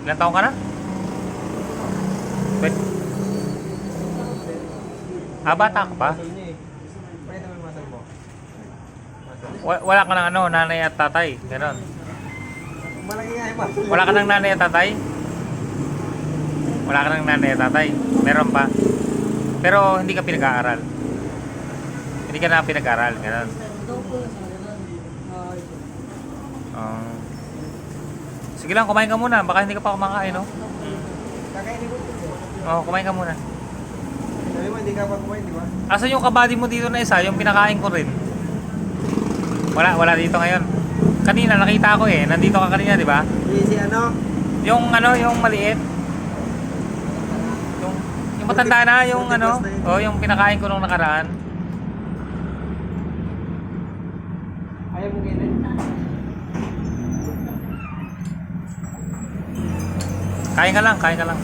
Ilan taon ka na? Wait. Bata ka pa? Wala ka ng ano, nanay at tatay, gano'n. Malaki nga yung muscle. Wala ka ng nanay at tatay? Wala ka ng nanay at tatay? Meron pa? Pero hindi ka pinag-aaral? Hindi ka na pinag-aaral, gano'n. Sige lang, kumain ka muna. Baka hindi ka pa kumakain, no? Kakainin ko ito. Oo, kumain ka muna. Sabi mo, hindi ka pa kumain, di ba? Asan yung kabady mo dito na isa? Yung pinakain ko rin. Wala dito ngayon. Kanina, nakita ko eh. Nandito ka kanina, di ba? Si ano? Yung ano, yung maliit. Yung matanda na, yung ano. Oh, yung pinakain ko nung nakaraan. Ayaw mo kainin? Kain ka lang, kain ka lang.